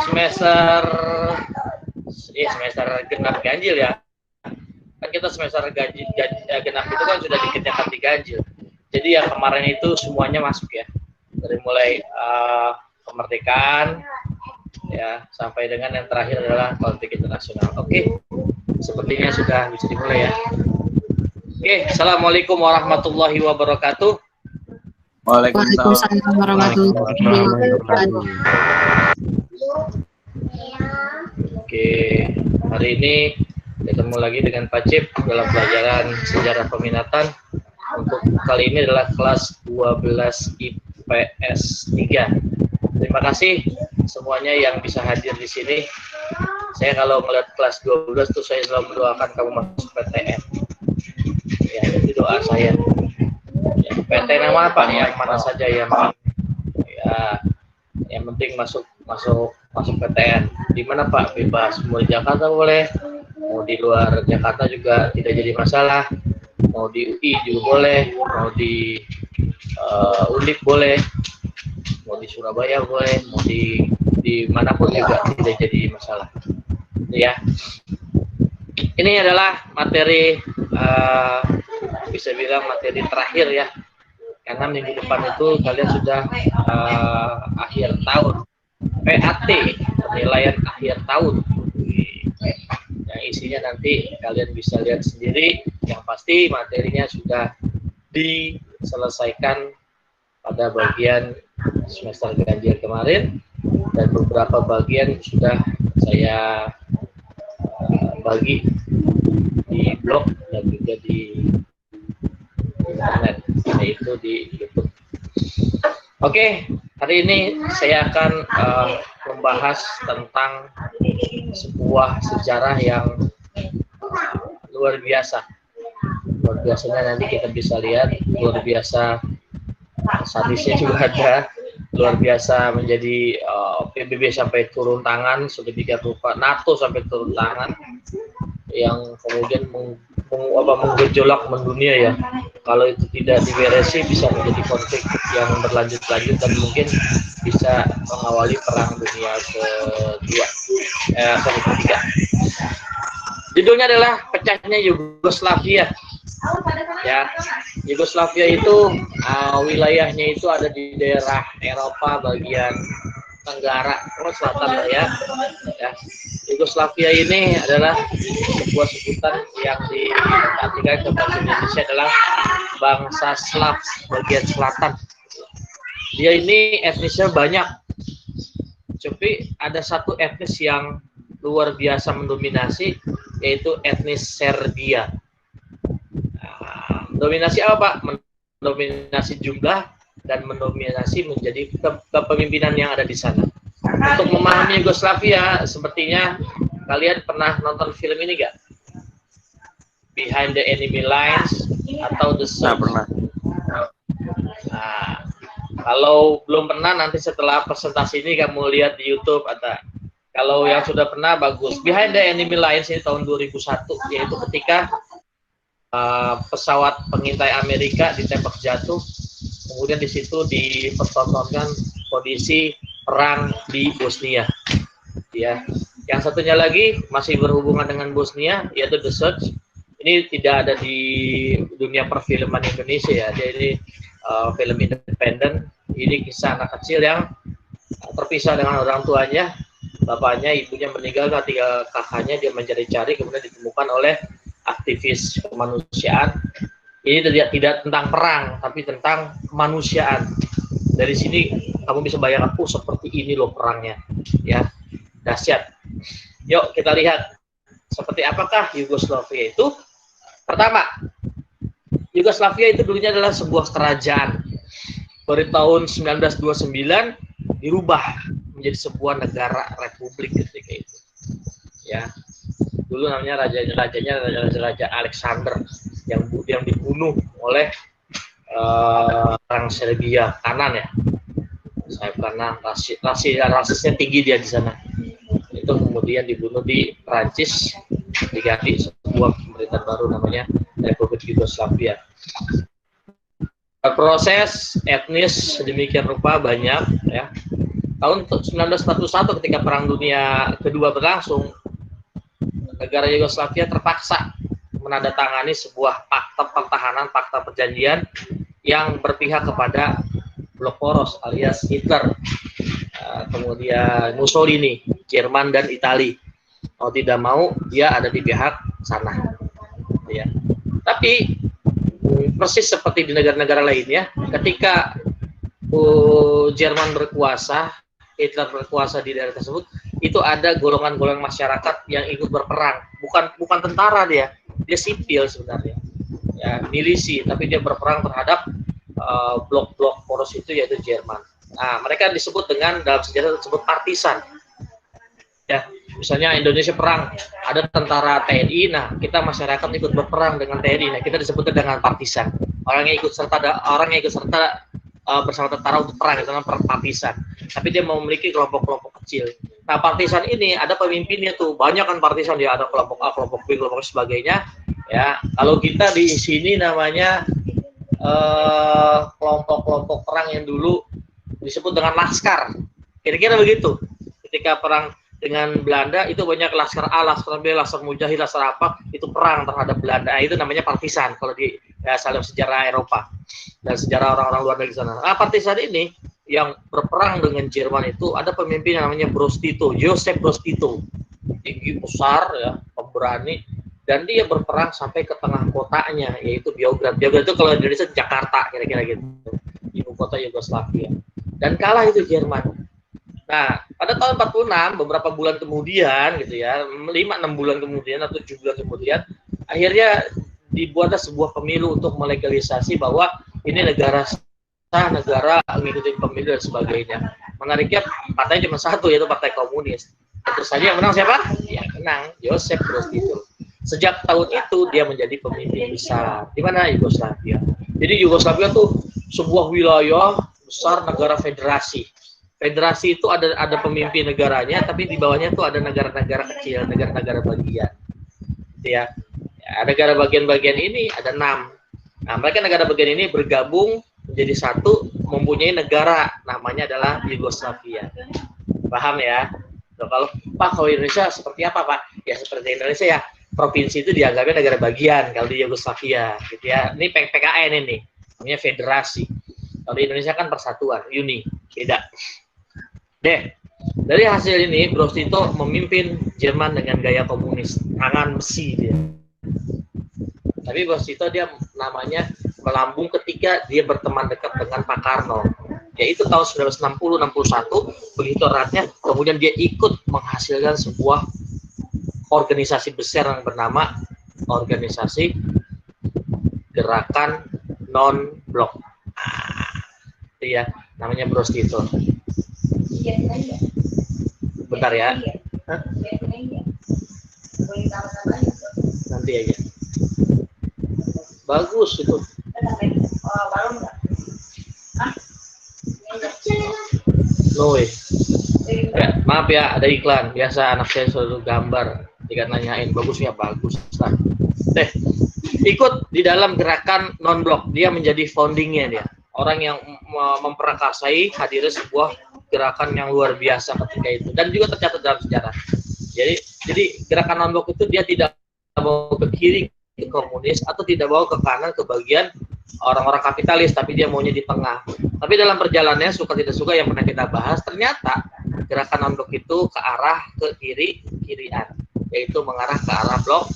semester genap ganjil ya. Kan kita semester genap itu kan sudah dikenyangkan di ganjil. Jadi ya kemarin itu semuanya masuk ya. Dari mulai kemerdekaan ya sampai dengan yang terakhir adalah politik internasional. Oke. Sepertinya sudah bisa dimulai ya. Oke, assalamualaikum warahmatullahi wabarakatuh. Waalaikumsalam warahmatullahi wabarakatuh. Oke, hari ini ketemu lagi dengan Pak Cip dalam pelajaran sejarah peminatan. Untuk kali ini adalah kelas 12 IPS 3. Terima kasih semuanya yang bisa hadir di sini. Saya kalau melihat kelas 12 tuh saya selalu mendoakan kamu masuk PTN. Ya, itu doa saya. Ya, PTN yang apa nih? Yang mana saja yang yang penting masuk PTN. Di mana Pak? Bebas. Mau di Jakarta boleh, mau di luar Jakarta juga tidak jadi masalah. Mau di UI juga boleh, mau di Undip boleh, mau di Surabaya boleh, mau di manapun juga tidak jadi masalah. Ya, ini adalah materi bisa bilang materi terakhir ya, karena minggu depan itu kalian sudah akhir tahun PAT, penilaian akhir tahun, yang isinya nanti kalian bisa lihat sendiri. Yang pasti materinya sudah diselesaikan pada bagian semester ganjil kemarin, dan beberapa bagian sudah saya bagi di blog dan juga di internet, yaitu di YouTube. Oke, hari ini saya akan membahas tentang sebuah sejarah yang luar biasa. Luar biasanya nanti kita bisa lihat, luar biasa sadisnya juga ada, luar biasa menjadi PBB sampai turun tangan sedemikian rupa, NATO sampai turun tangan, yang kemudian menggejolak mendunia ya. Kalau itu tidak diberesi bisa menjadi konflik yang berlanjut-lanjut dan mungkin bisa mengawali perang dunia ketiga. Judulnya adalah pecahnya Yugoslavia. Ya, Yugoslavia itu wilayahnya itu ada di daerah Eropa bagian tenggara, selatan ya. Yugoslavia ini adalah sebuah sebutan yang diartikan ke bahasa Indonesia adalah bangsa Slav bagian selatan. Dia ini etnisnya banyak, tapi ada satu etnis yang luar biasa mendominasi, yaitu etnis Serbia. Dominasi apa, Pak? Mendominasi jumlah dan mendominasi menjadi kepemimpinan yang ada di sana. Untuk memahami Yugoslavia, sepertinya kalian pernah nonton film ini nggak? Behind the Enemy Lines atau The Search? Pernah. Nah, kalau belum pernah, nanti setelah presentasi ini kamu lihat di YouTube ada. Kalau yang sudah pernah, bagus. Behind the Enemy Lines ini tahun 2001, yaitu ketika pesawat pengintai Amerika ditembak jatuh, kemudian di situ dipertontonkan kondisi perang di Bosnia. Ya, yang satunya lagi masih berhubungan dengan Bosnia, yaitu The Search. Ini tidak ada di dunia perfilman Indonesia ya, jadi film independen. Ini kisah anak kecil yang terpisah dengan orang tuanya, bapaknya, ibunya meninggal, tiga kakaknya dia mencari-cari, kemudian ditemukan oleh aktivis kemanusiaan. Ini tidak tentang perang, tapi tentang kemanusiaan. Dari sini kamu bisa bayangkan, seperti ini loh perangnya, ya, dahsyat. Yuk kita lihat seperti apakah Yugoslavia itu. Pertama, Yugoslavia itu dulunya adalah sebuah kerajaan. Pada tahun 1929 dirubah menjadi sebuah negara republik ketika itu. Ya, dulu namanya rajanya Raja Alexander yang dibunuh oleh orang Serbia kanan ya. Sayap kanan, rasisnya tinggi dia di sana. Itu kemudian dibunuh di Prancis, diganti sebuah pemerintahan baru namanya Republik Yugoslavia. Proses etnis sedemikian rupa banyak ya. tahun 1941 ketika Perang Dunia Kedua berlangsung, negara Yugoslavia terpaksa menandatangani sebuah fakta pertahanan, fakta perjanjian yang berpihak kepada blok poros alias Hitler, kemudian Mussolini, Jerman dan Italia. Kalau tidak mau, dia ada di pihak sana. Ya. Tapi persis seperti di negara-negara lainnya, ketika Jerman berkuasa, Hitler berkuasa di daerah tersebut, itu ada golongan-golongan masyarakat yang ikut berperang. Bukan tentara dia sipil sebenarnya, ya milisi, tapi dia berperang terhadap blok-blok poros itu, yaitu Jerman. Nah, mereka disebut dengan, dalam sejarah disebut partisan. Ya, misalnya Indonesia perang, ada tentara TNI, nah kita masyarakat ikut berperang dengan TNI, nah kita disebut dengan partisan. Orang yang ikut serta bersama tentara untuk perang, itu namanya partisan. Tapi dia memiliki kelompok-kelompok kecil. Nah, partisan ini ada pemimpinnya tuh, banyak kan partisan, dia ada kelompok A, kelompok B, kelompok sebagainya. Ya, kalau kita di sini namanya kelompok-kelompok perang yang dulu disebut dengan laskar. Kira-kira begitu. Ketika perang dengan Belanda itu banyak laskar A, laskar B, laskar Mujahid, laskar apa, itu perang terhadap Belanda. Nah, itu namanya partisan kalau di dalam sejarah Eropa dan sejarah orang-orang luar negeri sana. Nah, partisan ini yang berperang dengan Jerman itu ada pemimpin yang namanya Broz Tito, Joseph Broz Tito. Tinggi, besar, ya, pemberani, dan dia berperang sampai ke tengah kotanya, yaitu Beograd. Beograd itu kalau di Indonesia Jakarta, kira-kira gitu, ibu kota Yugoslavia. Dan kalah itu Jerman. Nah, pada tahun 46, beberapa bulan kemudian gitu ya, 5-6 bulan kemudian atau 7 bulan kemudian, akhirnya dibuatlah sebuah pemilu untuk melegalisasi bahwa ini negara sah, negara mengikuti pemilu dan sebagainya. Menariknya partainya cuma satu, yaitu Partai Komunis. Terus saja yang menang siapa? Yang menang Joseph Broz Tito. Sejak tahun itu dia menjadi pemimpin besar di mana Yugoslavia. Jadi Yugoslavia tuh sebuah wilayah besar, negara federasi. Federasi itu ada pemimpin negaranya, tapi di bawahnya tuh ada negara-negara kecil, negara-negara bagian. Gitu ya. Negara bagian-bagian ini ada 6. Nah, mereka negara bagian ini bergabung menjadi satu, mempunyai negara, namanya adalah Yugoslavia. Paham ya? Nah, kalau Indonesia seperti apa, Pak? Ya seperti Indonesia ya. Provinsi itu dianggapnya negara bagian kalau di Yugoslavia, gitu ya. Ini PKN ini, namanya federasi. Kalau di Indonesia kan persatuan, uni, beda. Deh, dari hasil ini Broz Tito memimpin Jerman dengan gaya komunis, tangan besi dia. Tapi Broz Tito dia namanya melambung ketika dia berteman dekat dengan Pak Karno. Yaitu tahun 1960-61, begitu eratnya, kemudian dia ikut menghasilkan sebuah organisasi besar yang bernama Organisasi Gerakan Non-Blok. Itu ya, namanya Broz Tito. Bentar ya. Hah? Nanti aja. Bagus itu. No way. Ya, maaf ya, ada iklan. Biasa anak saya selalu gambar. Jika nanyain, bagus ya, bagus. Nah, ikut di dalam gerakan non-blok. Dia menjadi foundingnya dia. Orang yang memprakarsai hadirnya sebuah gerakan yang luar biasa ketika itu. Dan juga tercatat dalam sejarah. Jadi gerakan non-blok itu dia tidak mau ke kiri, ke komunis, atau tidak mau ke kanan, ke bagian orang-orang kapitalis, tapi dia maunya di tengah. Tapi dalam perjalanannya, suka tidak suka yang pernah kita bahas, ternyata gerakan non-blok itu ke arah ke kirian, yaitu mengarah ke arah blok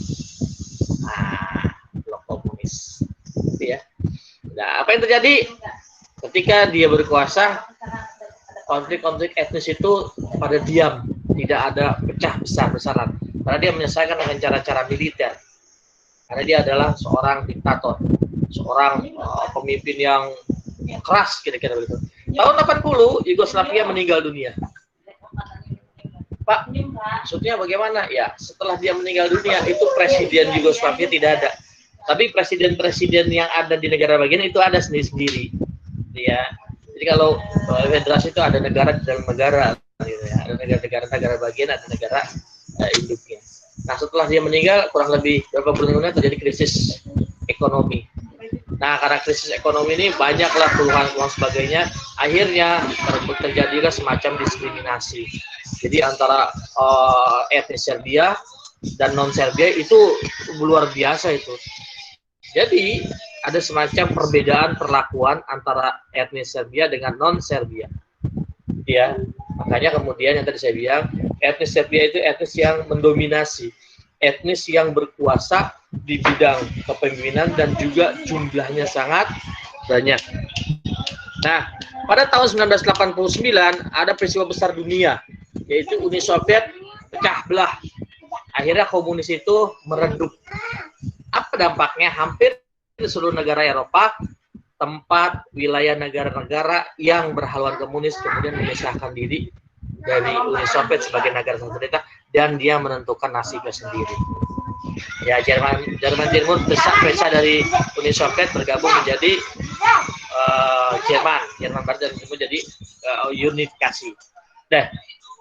komunis. Gitu ya. Nah, apa yang terjadi ketika dia berkuasa? Konflik-konflik etnis itu pada diam, tidak ada pecah besar-besaran, karena dia menyelesaikan dengan cara-cara militer. Karena dia adalah seorang diktator, seorang pemimpin yang keras, kira-kira begitu. Tahun 80, Yugoslavia meninggal dunia. Pak, maksudnya bagaimana? Ya, setelah dia meninggal dunia, itu presiden Yugoslavia tidak ada. Tapi presiden-presiden yang ada di negara bagian itu ada sendiri-sendiri. Ya. Jadi kalau federasi itu ada negara di dalam negara, gitu ya. Ada negara bagian, ada negara induknya. Nah, setelah dia meninggal, kurang lebih beberapa bulan kemudian terjadi krisis ekonomi. Nah, karena krisis ekonomi ini banyaklah keluhan-keluhan sebagainya, akhirnya terjadilah semacam diskriminasi. Jadi antara etnis Serbia dan non Serbia itu luar biasa itu. Jadi ada semacam perbedaan perlakuan antara etnis Serbia dengan non Serbia. Ya, makanya kemudian yang tadi saya bilang, etnis Serbia itu etnis yang mendominasi, etnis yang berkuasa di bidang kepemimpinan dan juga jumlahnya sangat banyak. Nah, pada tahun 1989 ada peristiwa besar dunia, yaitu Uni Soviet pecah belah. Akhirnya komunis itu meredup. Apa dampaknya? Hampir di seluruh negara Eropa, tempat wilayah negara-negara yang berhaluan komunis kemudian memisahkan diri dari Uni Soviet sebagai negara sendiri dan dia menentukan nasibnya sendiri. Ya, Jerman Timur pecah dari Uni Soviet bergabung menjadi Jerman Barat dan Timur jadi unifikasi.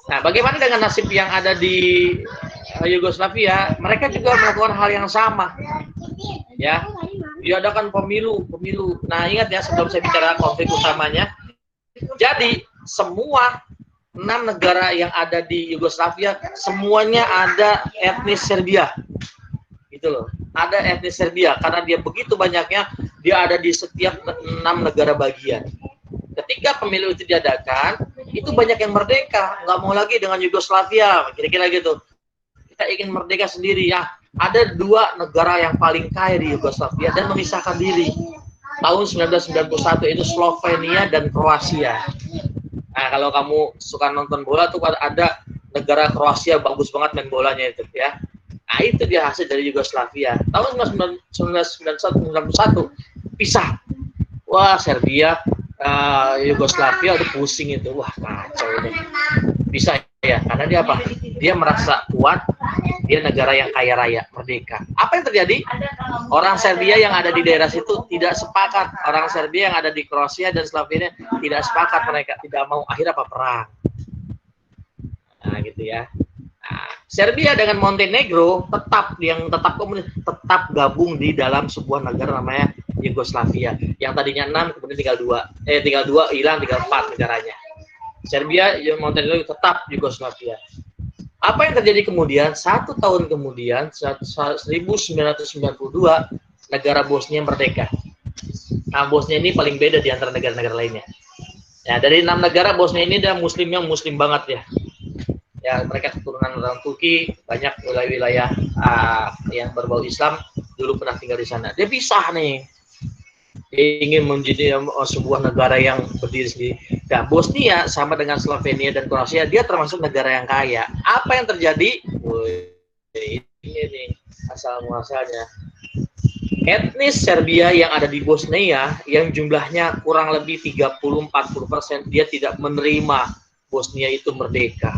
Nah, bagaimana dengan nasib yang ada di Yugoslavia? Mereka juga melakukan hal yang sama. Ya, diadakan pemilu. Nah, ingat ya, sebelum saya bicara konflik utamanya. Jadi, semua 6 negara yang ada di Yugoslavia semuanya ada etnis Serbia. Gitu loh. Ada etnis Serbia karena dia begitu banyaknya, dia ada di setiap 6 negara bagian. Ketika pemilu itu diadakan, itu banyak yang merdeka, nggak mau lagi dengan Yugoslavia, kira-kira gitu. Kita ingin merdeka sendiri ya. Ada 2 negara yang paling kaya di Yugoslavia dan memisahkan diri. Tahun 1991 itu Slovenia dan Kroasia. Nah, kalau kamu suka nonton bola tuh ada negara Kroasia bagus banget main bolanya itu ya. Nah, itu dia hasil dari Yugoslavia. Tahun 1991 pisah. Wah, Serbia, Yugoslavia udah pusing itu. Wah, kacau ini. Bisa ya, karena dia apa? Dia merasa kuat, dia negara yang kaya raya, merdeka. Apa yang terjadi? Orang Serbia yang ada di daerah situ tidak sepakat. Orang Serbia yang ada di Kroasia dan Slovenia tidak sepakat, mereka tidak mau. Akhirnya apa? Perang. Nah, gitu ya. Nah, Serbia dengan Montenegro tetap komunis, tetap gabung di dalam sebuah negara namanya Yugoslavia. Yang tadinya 6 kemudian tinggal 2 hilang, tinggal 4 negaranya. Serbia, Montenegro tetap Yugoslavia. Apa yang terjadi kemudian? 1 tahun kemudian, 1992, negara Bosnia merdeka. Nah, Bosnia ini paling beda di antara negara-negara lainnya. Ya, dari 6 negara, Bosnia ini dia muslim yang muslim banget ya. Ya, mereka keturunan orang Turki, banyak wilayah-wilayah yang berbau Islam dulu pernah tinggal di sana. Dia pisah nih. Dia ingin menjadi sebuah negara yang berdiri sendiri. Nah, Bosnia sama dengan Slovenia dan Kroasia, dia termasuk negara yang kaya. Apa yang terjadi? Ini nih asal-muasalnya. Etnis Serbia yang ada di Bosnia, yang jumlahnya kurang lebih 30-40%, dia tidak menerima Bosnia itu merdeka.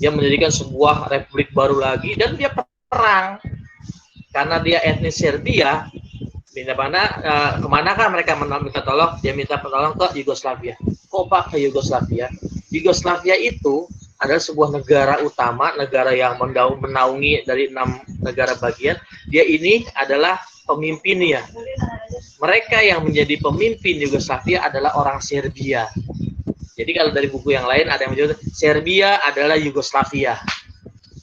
Dia mendirikan sebuah republik baru lagi dan dia perang. Karena dia etnis Serbia, kemanakah mereka minta tolong? Dia minta pertolongan ke Yugoslavia. Kok Pak ke Yugoslavia? Yugoslavia itu adalah sebuah negara utama, negara yang menaungi dari 6 negara bagian. Dia ini adalah pemimpinnya. Mereka yang menjadi pemimpin Yugoslavia adalah orang Serbia. Jadi kalau dari buku yang lain ada yang menyebut Serbia adalah Yugoslavia.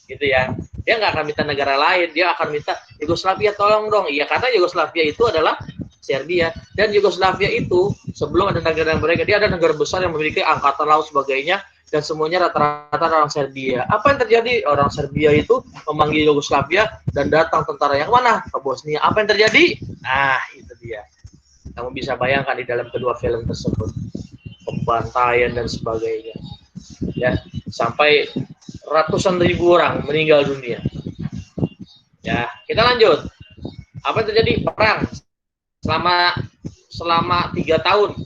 Gitu ya. Dia nggak akan minta negara lain, dia akan minta Yugoslavia tolong dong. Iya, karena Yugoslavia itu adalah Serbia, dan Yugoslavia itu sebelum ada negara mereka, dia ada negara besar yang memiliki angkatan laut sebagainya, dan semuanya rata-rata orang Serbia. Apa yang terjadi? Orang Serbia itu memanggil Yugoslavia dan datang tentara yang mana? Ke Bosnia. Apa yang terjadi? Nah, itu dia. Kamu bisa bayangkan di dalam kedua film tersebut. Pembantaian dan sebagainya. Ya, sampai ratusan ribu orang meninggal dunia. Ya, kita lanjut. Apa yang terjadi? Perang selama 3 tahun.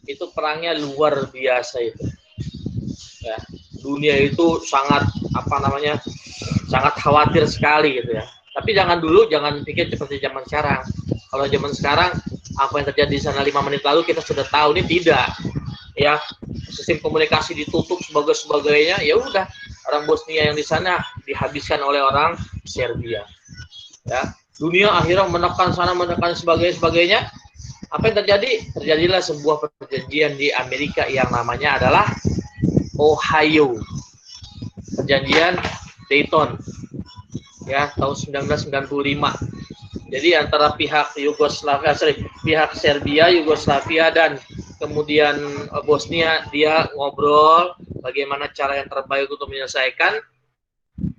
Itu perangnya luar biasa itu. Ya, dunia itu sangat sangat khawatir sekali gitu ya. Tapi jangan pikir seperti zaman sekarang. Kalau zaman sekarang apa yang terjadi di sana 5 menit lalu kita sudah tahu, ini tidak. Ya, sistem komunikasi ditutup sebagainya, ya udah, orang Bosnia yang di sana dihabiskan oleh orang Serbia. Ya, dunia akhirnya menekan sana, menekan sebagainya. Apa yang terjadi? Terjadilah sebuah perjanjian di Amerika yang namanya adalah Ohio. Perjanjian Dayton ya tahun 1995. Jadi antara pihak pihak Serbia, Yugoslavia dan kemudian Bosnia, dia ngobrol bagaimana cara yang terbaik untuk menyelesaikan.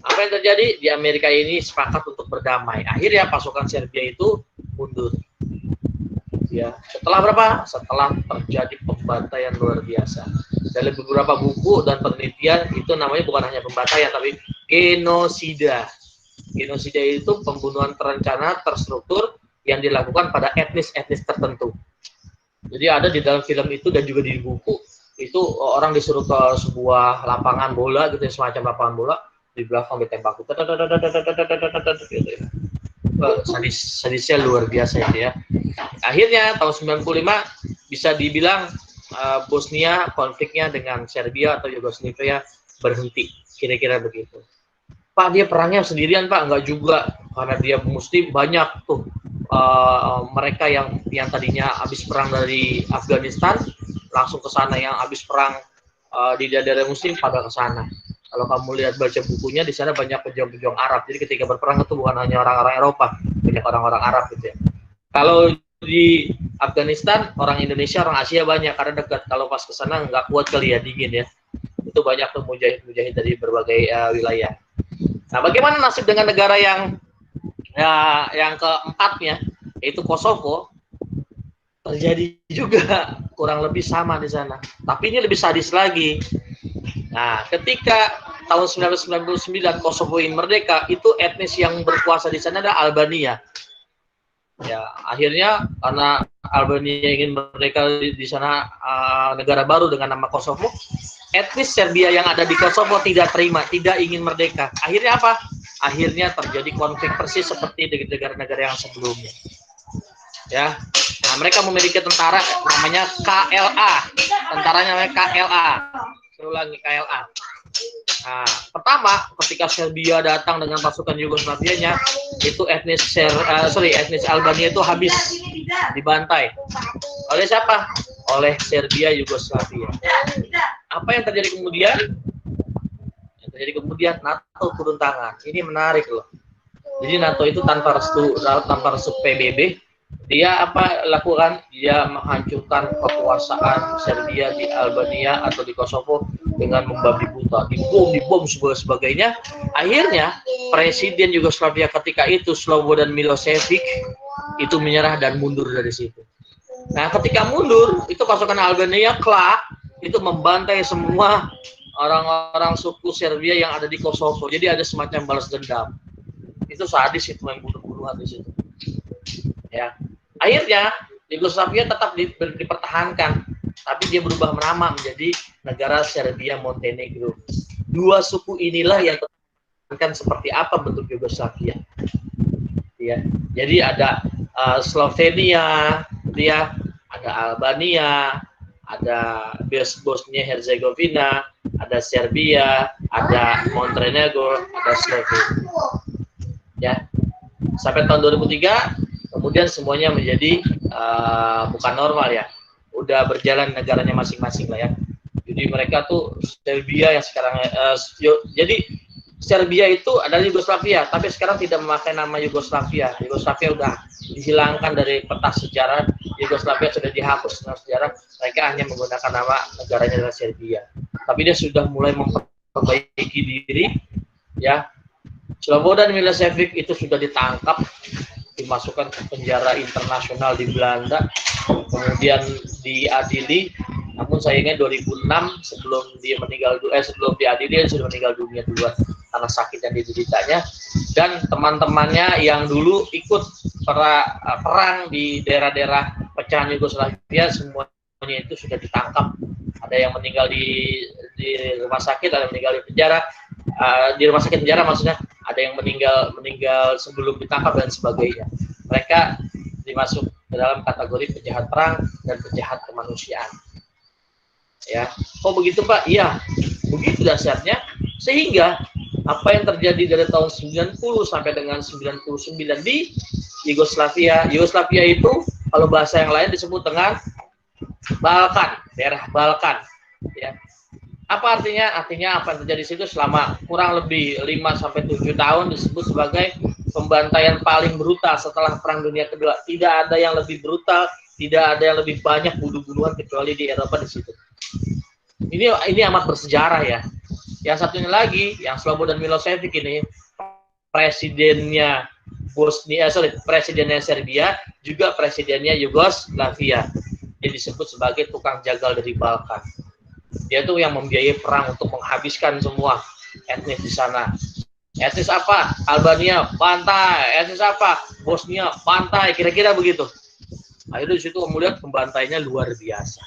Apa yang terjadi? Di Amerika ini sepakat untuk berdamai. Akhirnya pasukan Serbia itu mundur. Ya, setelah berapa? Setelah terjadi pembantaian luar biasa. Dalam beberapa buku dan penelitian itu namanya bukan hanya pembantaian tapi genosida. Genosida itu pembunuhan terencana, terstruktur yang dilakukan pada etnis-etnis tertentu. Jadi ada di dalam film itu dan juga di buku itu orang disuruh ke sebuah lapangan bola gitu, semacam lapangan bola, di belakang ditembak gitu. Sadisnya luar biasa itu ya. Akhirnya tahun 95 bisa dibilang Bosnia konfliknya dengan Serbia atau Yugoslavia berhenti, kira-kira begitu. Pak, dia perangnya sendirian, Pak? Enggak juga, karena dia Muslim. Banyak tuh mereka yang tadinya habis perang dari Afghanistan langsung ke sana, yang habis perang di daerah Muslim pada ke sana. Kalau kamu lihat baca bukunya, di sana banyak pejuang-pejuang Arab. Jadi ketika berperang itu bukan hanya orang-orang Eropa, banyak orang-orang Arab gitu ya. Kalau di Afghanistan, orang Indonesia, orang Asia banyak karena dekat. Kalau pas ke sana nggak kuat kali ya, dingin ya. Itu banyak tuh mujahid-mujahid dari berbagai wilayah. Nah, bagaimana nasib dengan negara yang keempatnya, yaitu Kosovo? Terjadi juga kurang lebih sama di sana. Tapi ini lebih sadis lagi. Nah, ketika tahun 1999 Kosovo ingin merdeka, itu etnis yang berkuasa di sana adalah Albania. Ya, akhirnya karena Albania ingin merdeka di sana negara baru dengan nama Kosovo, etnis Serbia yang ada di Kosovo tidak terima, tidak ingin merdeka. Akhirnya apa? Akhirnya terjadi konflik persis seperti di negara-negara yang sebelumnya. Ya, nah, mereka memiliki tentara namanya KLA, tentaranya namanya KLA. Saya ulangi, KLA. Nah, pertama ketika Serbia datang dengan pasukan Yugoslavianya, itu etnis Albania itu habis dibantai. Oleh siapa? Oleh Serbia Yugoslavia. Apa yang terjadi kemudian? Yang terjadi kemudian NATO turun tangan. Ini menarik loh. Jadi NATO itu tanpa restu PBB, dia apa lakukan? Dia menghancurkan kekuasaan Serbia di Albania atau di Kosovo dengan membabi buta, dibom sebagainya. Akhirnya Presiden Yugoslavia ketika itu Slobodan Milosevic itu menyerah dan mundur dari situ. Nah, ketika mundur, itu pasukan Albania itu membantai semua orang-orang suku Serbia yang ada di Kosovo. Jadi ada semacam balas dendam. Itu sadis, itu yang bunuh-bunuhan di situ. Ya, akhirnya Yugoslavia tetap dipertahankan, tapi dia berubah nama menjadi negara Serbia Montenegro. Dua suku inilah yang tertahankan seperti apa bentuk Yugoslavia. Ya, jadi ada Slovenia, dia ada Albania, ada Bosnia Herzegovina, ada Serbia, ada Montenegro, ada Slovenia. Ya, sampai tahun 2003. Kemudian semuanya menjadi bukan normal ya, udah berjalan negaranya masing-masing lah ya. Jadi mereka tuh Serbia yang sekarang jadi Serbia itu adalah Yugoslavia, tapi sekarang tidak memakai nama Yugoslavia. Yugoslavia udah dihilangkan dari peta sejarah. Yugoslavia sudah dihapus dalam sejarah. Mereka hanya menggunakan nama negaranya adalah Serbia. Tapi dia sudah mulai memperbaiki diri ya. Slobodan Milosevic itu sudah ditangkap, dimasukkan ke penjara internasional di Belanda, kemudian diadili. Namun sayangnya 2006 sebelum diadili dia sudah meninggal dunia duluan karena sakit yang dideritanya. Dan teman-temannya yang dulu ikut perang di daerah-daerah pecahan Yugoslavia semuanya itu sudah ditangkap. Ada yang meninggal di rumah sakit, ada yang meninggal di penjara. Di rumah sakit penjara maksudnya, ada yang meninggal sebelum ditangkap dan sebagainya. Mereka dimasuk ke dalam kategori penjahat perang dan penjahat kemanusiaan. Ya, kok begitu Pak? Iya, begitu dahsyatnya. Sehingga apa yang terjadi dari tahun 90 sampai dengan 99 di Yugoslavia. Yugoslavia itu kalau bahasa yang lain disebut dengan Balkan, daerah Balkan. Ya. Apa artinya? Artinya apa yang terjadi di situ selama kurang lebih 5-7 tahun disebut sebagai pembantaian paling brutal setelah Perang Dunia Kedua. Tidak ada yang lebih brutal, tidak ada yang lebih banyak bunuh-bunuhan kecuali di Eropa di situ. Ini amat bersejarah ya. Yang satunya lagi, yang Slobodan Milosevic ini presidennya presidennya Serbia, juga presidennya Yugoslavia. Dia disebut sebagai tukang jagal dari Balkan. Dia tuh yang membiayai perang untuk menghabiskan semua etnis di sana. Etnis apa? Albania, pantai. Etnis apa? Bosnia, pantai. Kira-kira begitu. Akhirnya di situ kemudian pembantainya luar biasa.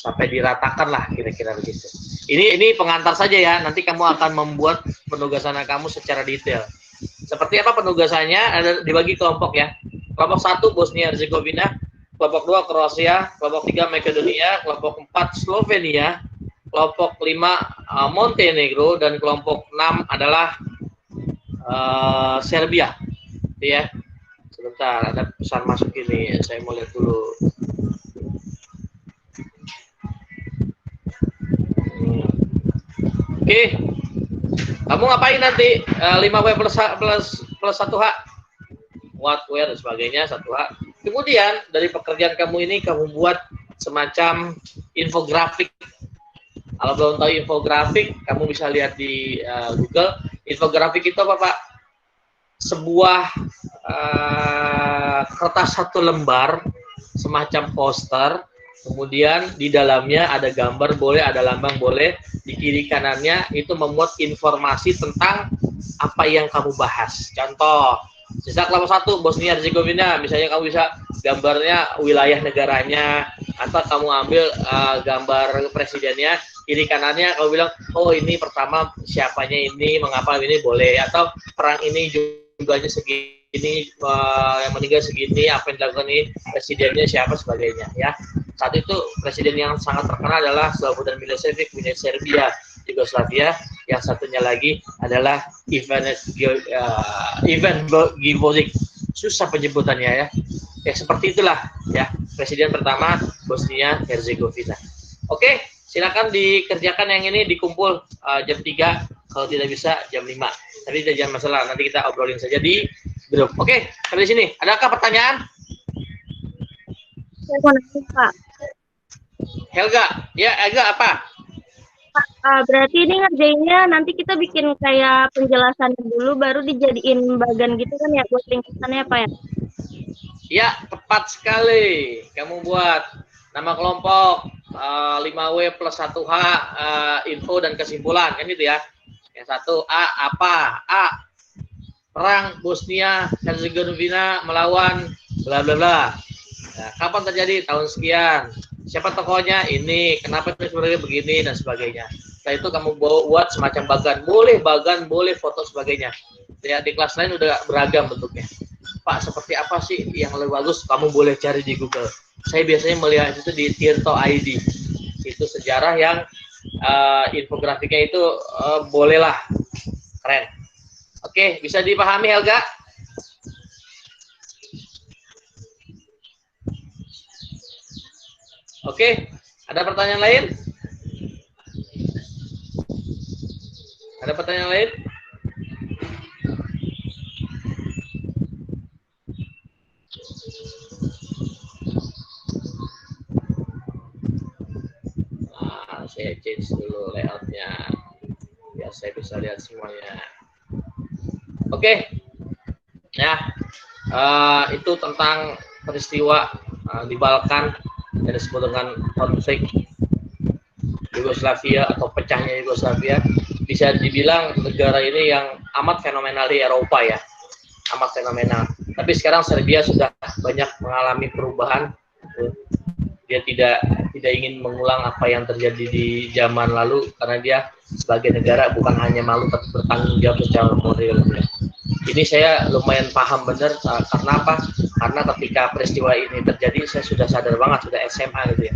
Sampai diratakan lah kira-kira begitu. Ini pengantar saja ya. Nanti kamu akan membuat penugasan kamu secara detail. Seperti apa penugasannya? Ada dibagi kelompok ya. Kelompok 1 Bosnia Herzegovina, kelompok 2 Kroasia, kelompok 3 Makedonia, kelompok 4 Slovenia, kelompok 5 Montenegro, dan kelompok 6 adalah Serbia. Ya. Sebentar, ada pesan masuk ini. Saya mau lihat dulu. Oke. Kamu ngapain nanti 5W plus 1H? What, where, dan sebagainya, 1H. Kemudian dari pekerjaan kamu ini kamu buat semacam infografik. Kalau belum tahu infografik, kamu bisa lihat di Google. Infografik itu apa, Pak? Sebuah kertas 1 lembar, semacam poster. Kemudian di dalamnya ada gambar boleh, ada lambang boleh. Di kiri kanannya itu memuat informasi tentang apa yang kamu bahas. Contoh, sisa kelompok 1 Bosnia Herzegovina, misalnya kamu bisa gambarnya wilayah negaranya, atau kamu ambil gambar presidennya, kiri kanannya kamu bilang, oh ini pertama siapanya ini, mengapa ini boleh, atau perang ini jumlahnya segini, yang meninggal segini, apa yang dilakukan ini, presidennya siapa, sebagainya ya. Saat itu presiden yang sangat terkenal adalah Slobodan Milosevic punya Serbia, Yugoslavia. Yang satunya lagi adalah Ivan Givovic. Susah penyebutannya ya. Ya seperti itulah ya, presiden pertama Bosnia Herzegovina. Oke, silakan dikerjakan yang ini, dikumpul jam 3, kalau tidak bisa jam 5. Tapi jangan masalah, nanti kita obrolin saja di grup. Oke, sampai di sini. Adakah pertanyaan? Saya mau nanya, Pak. Helga, ya Helga apa? Pak, berarti ini ngerjainnya nanti kita bikin kayak penjelasan dulu, baru dijadiin bagan gitu kan ya, buat ringkasannya Pak ya? Ya, tepat sekali. Kamu buat nama kelompok 5W plus 1H, info dan kesimpulan, kan gitu ya. Yang 1 A apa? A, perang Bosnia Herzegovina melawan bla bla bla. Nah, kapan terjadi? Tahun sekian. Siapa tokohnya? Ini. Kenapa itu sebenarnya begini dan sebagainya. Setelah itu kamu buat semacam bagan, boleh foto sebagainya. Ya, di kelas lain udah beragam bentuknya. Pak, seperti apa sih yang lebih bagus? Kamu boleh cari di Google. Saya biasanya melihat itu di Tirto ID. Itu sejarah yang infografiknya itu bolehlah. Keren. Oke, bisa dipahami Helga? Oke, ada pertanyaan lain? Ada pertanyaan lain? Saya change dulu layoutnya, biar saya bisa lihat semuanya. Oke, ya, itu tentang peristiwa di Balkan yang disebut dengan konflik Yugoslavia atau pecahnya Yugoslavia. Bisa dibilang negara ini yang amat fenomenal di Eropa ya, amat fenomenal. Tapi sekarang Serbia sudah banyak mengalami perubahan. Dia tidak ingin mengulang apa yang terjadi di zaman lalu, karena dia sebagai negara bukan hanya malu tapi bertanggung jawab secara moral. Ini saya lumayan paham benar, karena apa? Karena ketika peristiwa ini terjadi saya sudah sadar banget, sudah SMA gitu ya.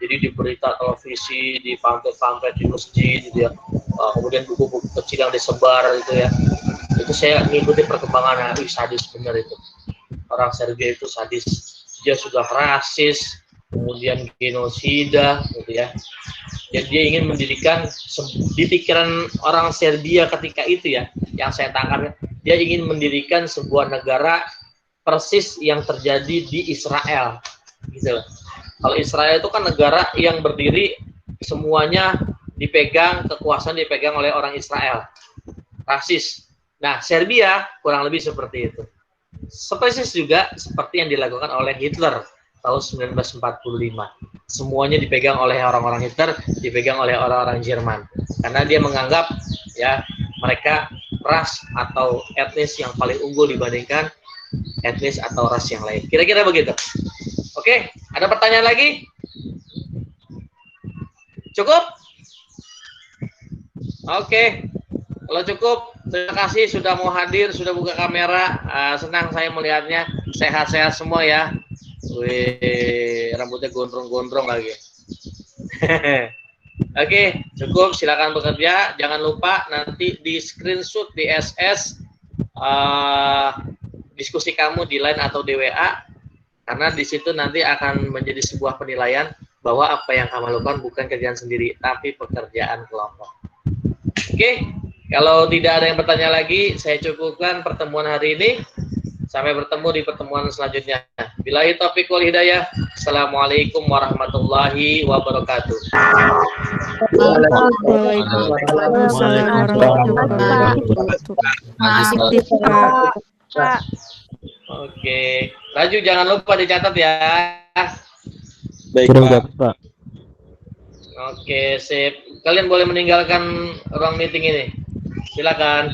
Jadi di berita televisi, di pamflet-pamflet di masjid gitu ya, kemudian buku-buku kecil yang disebar gitu ya. Itu saya ngikuti perkembangan, sadis benar itu. orang Serbia itu sadis, dia sudah rasis, kemudian genosida, gitu ya. Jadi dia ingin mendirikan di pikiran orang Serbia ketika itu ya, yang saya tangkap, dia ingin mendirikan sebuah negara persis yang terjadi di Israel, gitu. Kalau Israel itu kan negara yang berdiri semuanya dipegang, kekuasaan dipegang oleh orang Israel, rasis. Nah, Serbia kurang lebih seperti itu. Persis juga seperti yang dilakukan oleh Hitler tahun 1945. Semuanya dipegang oleh orang-orang Hitler, dipegang oleh orang-orang Jerman. Karena dia menganggap ya mereka ras atau etnis yang paling unggul dibandingkan etnis atau ras yang lain. Kira-kira begitu. Oke, ada pertanyaan lagi? Cukup? Oke. Kalau cukup, terima kasih sudah mau hadir, sudah buka kamera. Senang saya melihatnya. Sehat-sehat semua ya. Wih, rambutnya gondrong-gondrong lagi. Oke, cukup. Silakan bekerja. Jangan lupa nanti di screenshot di SS diskusi kamu di line atau di WA. Karena di situ nanti akan menjadi sebuah penilaian bahwa apa yang kamu lakukan bukan kerjaan sendiri, tapi pekerjaan kelompok. Oke. Kalau tidak ada yang bertanya lagi, saya cukupkan pertemuan hari ini. Sampai bertemu di pertemuan selanjutnya. Billahi taufiq wal hidayah. Assalamualaikum warahmatullahi wabarakatuh. Waalaikumsalam warahmatullahi wabarakatuh. Oke, Raju jangan lupa dicatat ya. Baik, Pak. Oke, sip. Kalian boleh meninggalkan ruang meeting ini. Silakan.